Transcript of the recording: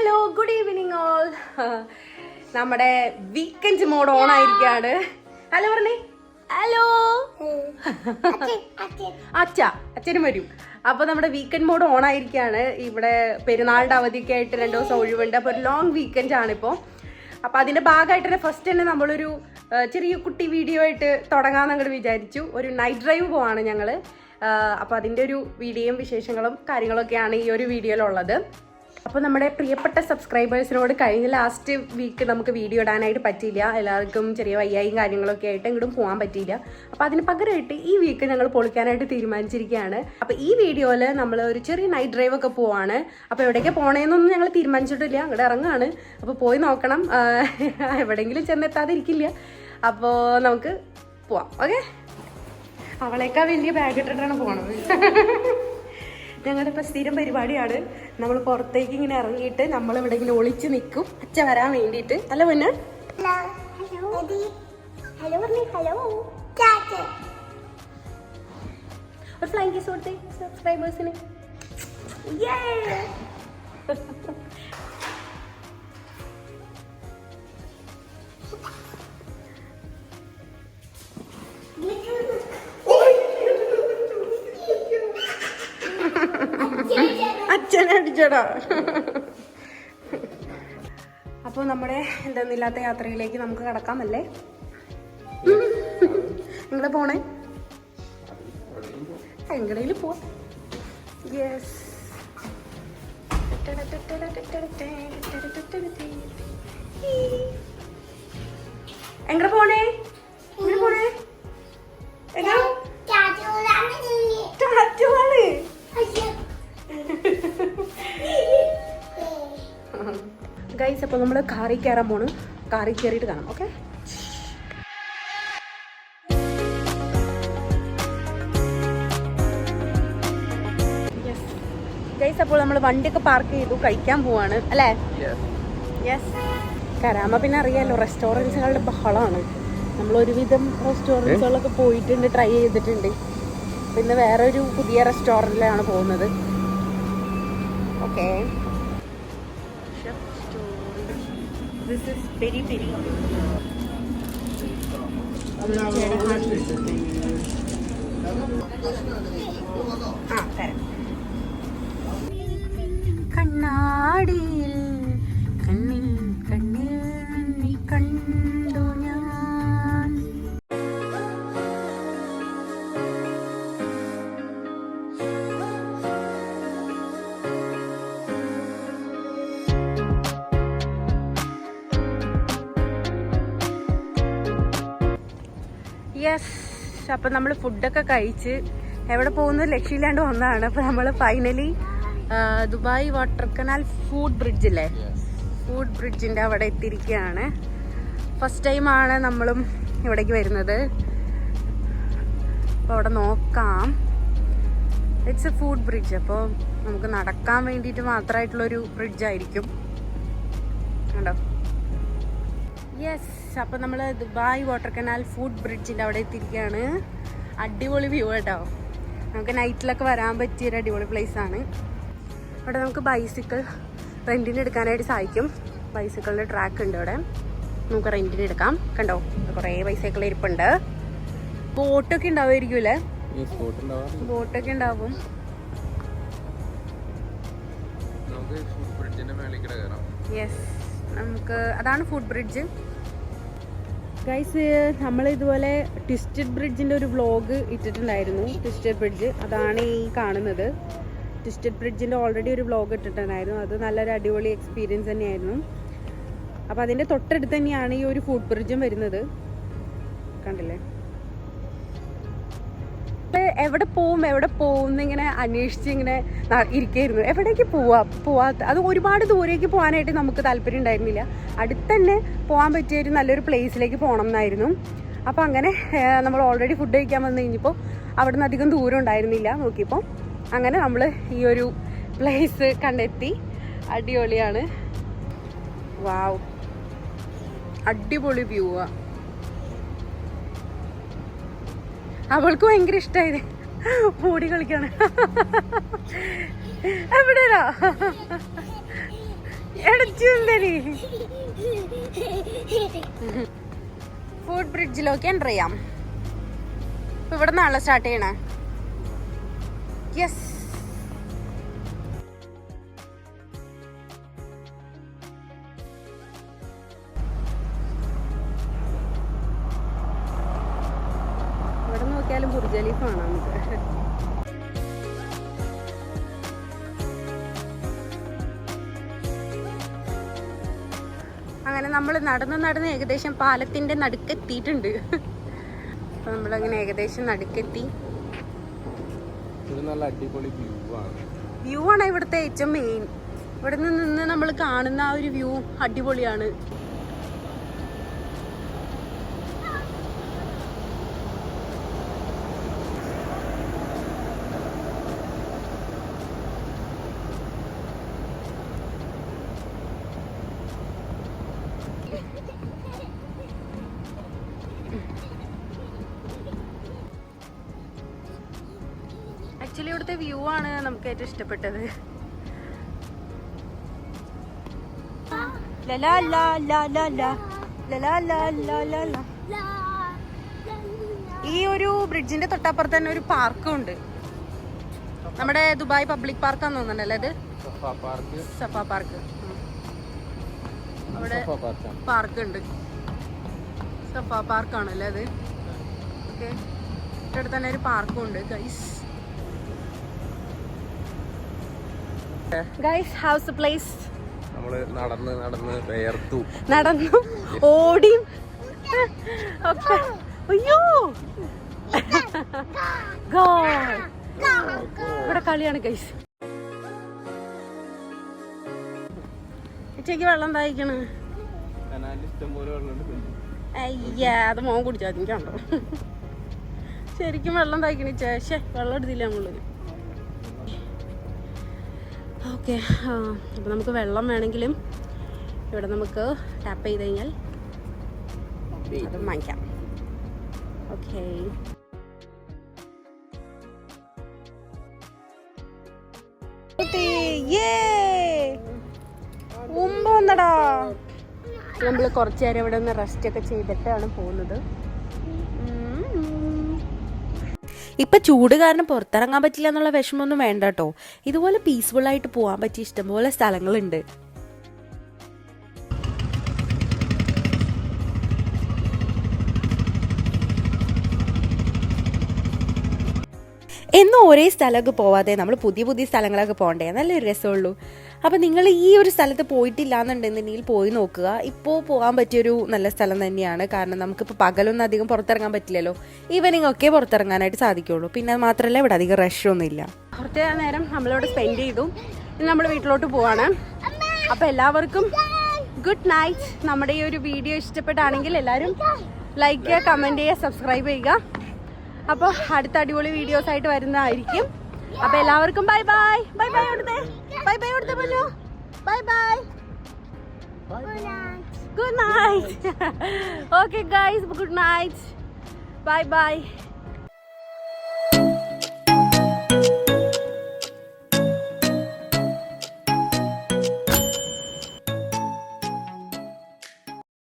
Hello, good evening all. നമ്മുടെ weekend mode on ആയിരിക്കാണ്. Hello പറഞ്ഞേ. Hello അച്ഛനും വരും. അപ്പൊ നമ്മുടെ വീക്കെൻഡ് മോഡ് ഓൺ ആയിരിക്കാണ്. ഇവിടെ പെരുന്നാളിന്റെ അവധിയൊക്കെ ആയിട്ട് 2 ദിവസം ഒഴിവുണ്ട്. അപ്പൊ ഒരു ലോങ് വീക്കെൻഡ് ആണിപ്പോൾ. അപ്പൊ അതിന്റെ ഭാഗമായിട്ട് തന്നെ ഫസ്റ്റ് തന്നെ നമ്മളൊരു ചെറിയ കുട്ടി വീഡിയോ ആയിട്ട് തുടങ്ങാമെന്ന് അങ്ങോട്ട് വിചാരിച്ചു. ഒരു നൈറ്റ് ഡ്രൈവ് പോവാണ് ഞങ്ങള്. അപ്പൊ അതിന്റെ ഒരു വീഡിയോയും വിശേഷങ്ങളും കാര്യങ്ങളൊക്കെയാണ് ഈ ഒരു വീഡിയോയിലുള്ളത്. അപ്പോൾ നമ്മുടെ പ്രിയപ്പെട്ട സബ്സ്ക്രൈബേഴ്സിനോട് കഴിഞ്ഞ ലാസ്റ്റ് വീക്ക് നമുക്ക് വീഡിയോ ഇടാനായിട്ട് പറ്റിയില്ല. എല്ലാവർക്കും ചെറിയ വയ്യായും കാര്യങ്ങളൊക്കെ ആയിട്ട് എങ്ങോട്ടും പോകാൻ പറ്റിയില്ല. അപ്പോൾ അതിന് പകരമായിട്ട് ഈ വീക്ക് ഞങ്ങൾ പൊളിക്കാനായിട്ട് തീരുമാനിച്ചിരിക്കുകയാണ്. അപ്പോൾ ഈ വീഡിയോയിൽ നമ്മൾ ഒരു ചെറിയ നൈറ്റ് ഡ്രൈവ് ഒക്കെ പോവാണ്. അപ്പോൾ എവിടേക്ക് പോകണേന്നൊന്നും ഞങ്ങൾ തീരുമാനിച്ചിട്ടില്ല, അങ്ങോട്ട് ഇറങ്ങുകയാണ്. അപ്പോൾ പോയി നോക്കണം, എവിടെയെങ്കിലും ചെന്നെത്താതിരിക്കില്ല. അപ്പോൾ നമുക്ക് പോവാം. ഓക്കെ, അവളേക്കാൾ വലിയ ബാഗ് ഇട്ടിട്ടാണ് പോണത്. ഞങ്ങളുടെ ഇപ്പം സ്ഥിരം പരിപാടിയാണ്. നമ്മൾ പുറത്തേക്ക് ഇങ്ങനെ ഇറങ്ങിയിട്ട് നമ്മൾ ഇവിടെ ഇങ്ങനെ ഒളിച്ച് നിൽക്കും അച്ഛൻ വരാൻ വേണ്ടിയിട്ട്. അല്ല പിന്നെ ഒരു ഫ്ലൈങ് കിസ് കൊടുത്തേ സബ്സ്ക്രൈബേഴ്സിന്. അച്ഛനെ അടിച്ചോടാ. അപ്പോൾ നമ്മുടെ എന്തെന്നില്ലാത്ത യാത്രയിലേക്ക് നമുക്ക് കടക്കാമല്ലേ? നിങ്ങളെ പോണേ എങ്ങടേലും പോ. യെസ്, എങ്ങടെ പോണേ? എങ്ങനെ പോണേ? ഗൈസ്, അപ്പോൾ നമ്മൾ കാറിൽ കയറാൻ പോണ്. കാറിൽ കയറിയിട്ട് കാണാം. ഓക്കെ ഗൈസ്, അപ്പോൾ നമ്മൾ വണ്ടിയൊക്കെ പാർക്ക് ചെയ്തു, കഴിക്കാൻ പോവാണ് അല്ലേ? യെസ്. കരാമ പിന്നെ അറിയാലോ, റെസ്റ്റോറൻറ്റ്സുകളുടെ ബഹളമാണ്. നമ്മൾ ഒരുവിധം റെസ്റ്റോറൻറ്റ്സുകളൊക്കെ പോയിട്ടുണ്ട്, ട്രൈ ചെയ്തിട്ടുണ്ട്. പിന്നെ വേറെ ഒരു പുതിയ റെസ്റ്റോറൻറ്റിലാണ് പോകുന്നത്. Okay, this is very very കണ്ണാടിയിൽ കണ്ണിൽ കണ്ണിൽ നീ കണ്ടു ഞാൻ. യെസ്, അപ്പം നമ്മൾ ഫുഡൊക്കെ കഴിച്ച് എവിടെ പോകുന്നത് ലക്ഷ്യമില്ലാണ്ട് വന്നതാണ്. അപ്പം നമ്മൾ finally Dubai water canal foot ബ്രിഡ്ജില്ലേ, ഫുഡ് ബ്രിഡ്ജിൻ്റെ അവിടെ എത്തിയിരിക്കുകയാണ്. ഫസ്റ്റ് ടൈമാണ് നമ്മളും ഇവിടേക്ക് വരുന്നത്. അപ്പോൾ അവിടെ നോക്കാം. It's A food bridge. അപ്പോൾ നമുക്ക് നടക്കാൻ വേണ്ടിയിട്ട് മാത്രമായിട്ടുള്ളൊരു ബ്രിഡ്ജായിരിക്കും. കണ്ടോ? യെസ്, അപ്പോൾ നമ്മൾ ദുബായ് വാട്ടർ കനാൽ ഫുഡ് ബ്രിഡ്ജിൻ്റെ അവിടെ എത്തിയിരിക്കുകയാണ്. അടിപൊളി വ്യൂ കേട്ടോ. നമുക്ക് നൈറ്റിലൊക്കെ വരാൻ പറ്റിയൊരു അടിപൊളി പ്ലേസാണ്. അവിടെ നമുക്ക് ബൈസിക്കിൾ റെൻറ്റിന് എടുക്കാനായിട്ട് സാധിക്കും. ബൈസിക്കിളിൻ്റെ ട്രാക്ക് ഉണ്ട് അവിടെ, നമുക്ക് റെൻറ്റിന് എടുക്കാം. കണ്ടോ, കുറേ ബൈസൈക്കിൾ ഇരിപ്പുണ്ട്. ബോട്ടൊക്കെ ഉണ്ടാവുമായിരിക്കും അല്ലേ? ബോട്ടൊക്കെ ഉണ്ടാവും. യെസ്, നമുക്ക് അതാണ് ഫുഡ് ബ്രിഡ്ജ്. ഗൈസ്, നമ്മൾ ഇതുപോലെ ട്വിസ്റ്റഡ് ബ്രിഡ്ജിൻ്റെ ഒരു വ്ളോഗ് ഇട്ടിട്ടുണ്ടായിരുന്നു. ട്വിസ്റ്റഡ് ബ്രിഡ്ജ് അതാണ് ഈ കാണുന്നത്. ട്വിസ്റ്റഡ് ബ്രിഡ്ജിൻ്റെ ഓൾറെഡി ഒരു വ്ളോഗ് ഇട്ടിട്ടുണ്ടായിരുന്നു. അത് നല്ലൊരു അടിപൊളി എക്സ്പീരിയൻസ് തന്നെയായിരുന്നു. അപ്പോൾ അതിൻ്റെ തൊട്ടടുത്ത് തന്നെയാണ് ഈ ഒരു ഫുഡ് ബ്രിഡ്ജും വരുന്നത്. കണ്ടില്ലേ? എവിടെ പോവും എന്നിങ്ങനെ അന്വേഷിച്ച് ഇങ്ങനെ ഇരിക്കുകയായിരുന്നു. എവിടേക്ക് പോവാത്ത അത് ഒരുപാട് ദൂരേക്ക് പോകാനായിട്ട് നമുക്ക് താല്പര്യം ഉണ്ടായിരുന്നില്ല. അടുത്ത് തന്നെ പോകാൻ പറ്റിയ ഒരു നല്ലൊരു പ്ലേസിലേക്ക് പോകണം എന്നായിരുന്നു. അപ്പോൾ അങ്ങനെ നമ്മൾ ഓൾറെഡി ഫുഡ് കഴിക്കാൻ വന്നു കഴിഞ്ഞപ്പോൾ അവിടെ നിന്ന് അധികം ദൂരം ഉണ്ടായിരുന്നില്ല. നോക്കിയപ്പോൾ അങ്ങനെ നമ്മൾ ഈ ഒരു പ്ലേസ് കണ്ടെത്തി. അടിപൊളിയാണ്. വാവ്, അടിപൊളി വ്യൂവാ. അവൾക്ക് ഭയങ്കര ഇഷ്ടമായത്. ഓടി കളിക്കാണ്. എവിടെയാ സുന്ദരി. ഫുഡ് ബ്രിഡ്ജിലൊക്കെ എൻ്റർ ചെയ്യാം. ഇവിടെ നിന്നാണല്ലോ സ്റ്റാർട്ട് ചെയ്യണേ. യെസ്. ഇവിടെ നോക്കിയാലും ബുർജ് ഖലീഫ കാണാം നമുക്ക്. അങ്ങനെ നമ്മൾ നടന്ന് ഏകദേശം പാലത്തിന്റെ നടുക്കെത്തിയിട്ടുണ്ട്. അപ്പൊ നമ്മളങ്ങനെ ഏകദേശം നടുക്കെത്തി. വ്യൂ ആണ് ഇവിടുത്തെ ഏറ്റവും മെയിൻ. ഇവിടെ നിന്ന് നമ്മൾ കാണുന്ന ആ ഒരു വ്യൂ അടിപൊളിയാണ്. ആക്ച്വലി ഇവിടുത്തെ വ്യൂ ആണ് നമുക്ക് ഏറ്റവും ഇഷ്ടപ്പെട്ടത്. ഈ ഒരു ബ്രിഡ്ജിന്റെ തൊട്ടപ്പുറത്ത് തന്നെ ഒരു പാർക്കും ഉണ്ട്. നമ്മുടെ ദുബായ് പബ്ലിക് പാർക്കാന്ന് തോന്നുന്നുണ്ടല്ലേ അത്? സഫ പാർക്ക്. അവിടെ പാർക്ക് ഉണ്ട്. സഫ പാർക്കാണല്ലേ അത്? ഓക്കെ. ഇവിടെ തന്നെ ഒരു പാർക്കും ഉണ്ട് guys. Guys, house the place? നമ്മള് നടന്ന് വേർത്തു, നടന്നു, ഓടി ഒക്കെ. അയ്യോ, ഇവിടെ കളിയാണ് ഗൈസ്. ഉച്ചയ്ക്ക് വെള്ളം തായിക്കണ്. അയ്യാ, അത് മോൻ കുടിച്ചാൽ എനിക്കുണ്ടോ? ശരിക്കും വെള്ളം തായിക്കണ. ശേ, വെള്ളം എടുത്തില്ല നമ്മള്. ഓക്കെ. അപ്പോൾ നമുക്ക് വെള്ളം വേണമെങ്കിലും ഇവിടെ നമുക്ക് ടാപ്പ് ചെയ്ത് കഴിഞ്ഞാൽ അത് വാങ്ങിക്കാം. ഓക്കെ. വന്നടാ. നമ്മൾ കുറച്ചു നേരം ഇവിടെ ഒന്ന് റെസ്റ്റ് ഒക്കെ ചെയ്തിട്ടാണ് പോകുന്നത്. ഇപ്പൊ ചൂട് കാരണം പുറത്തിറങ്ങാൻ പറ്റില്ല എന്നുള്ള വിഷമമൊന്നും വേണ്ട കേട്ടോ. ഇതുപോലെ പീസ്ഫുൾ ആയിട്ട് പോകാൻ പറ്റിയ ഇഷ്ടംപോലെ സ്ഥലങ്ങളുണ്ട്. എന്നും ഒരേ സ്ഥലമൊക്കെ പോവാതെ നമ്മൾ പുതിയ പുതിയ സ്ഥലങ്ങളൊക്കെ പോകണ്ടേ, നല്ലൊരു രസമുള്ളൂ. അപ്പം നിങ്ങൾ ഈ ഒരു സ്ഥലത്ത് പോയിട്ടില്ല എന്നുണ്ടെന്നുണ്ടെങ്കിൽ പോയി നോക്കുക. ഇപ്പോൾ പോകാൻ പറ്റിയൊരു നല്ല സ്ഥലം തന്നെയാണ്. കാരണം നമുക്കിപ്പോൾ പകലൊന്നും അധികം പുറത്തിറങ്ങാൻ പറ്റില്ലല്ലോ. ഈവനിങ് ഒക്കെ പുറത്തിറങ്ങാനായിട്ട് സാധിക്കുള്ളൂ. പിന്നെ അത് മാത്രമല്ല ഇവിടെ അധികം റഷൊന്നും ഇല്ല. കുറച്ച് നേരം നമ്മളിവിടെ സ്പെൻഡ് ചെയ്തു. ഇനി നമ്മൾ വീട്ടിലോട്ട് പോവാണ്. അപ്പോൾ എല്ലാവർക്കും ഗുഡ് നൈറ്റ്. നമ്മുടെ ഈ ഒരു വീഡിയോ ഇഷ്ടപ്പെട്ടാണെങ്കിൽ എല്ലാവരും ലൈക്ക് ചെയ്യുക, കമൻറ്റ് ചെയ്യുക, സബ്സ്ക്രൈബ് ചെയ്യുക. അപ്പോൾ അടുത്ത അടിപൊളി വീഡിയോസ് ആയിട്ട് വരുന്നതായിരിക്കും. അപ്പോൾ എല്ലാവർക്കും ബൈ ബൈ. ബൈ ബൈ കൊടുത്തേ. ബൈ ബൈ കൊടുത്തേ പറഞ്ഞു. Bye bye. Good night. Okay guys, good night. Bye bye.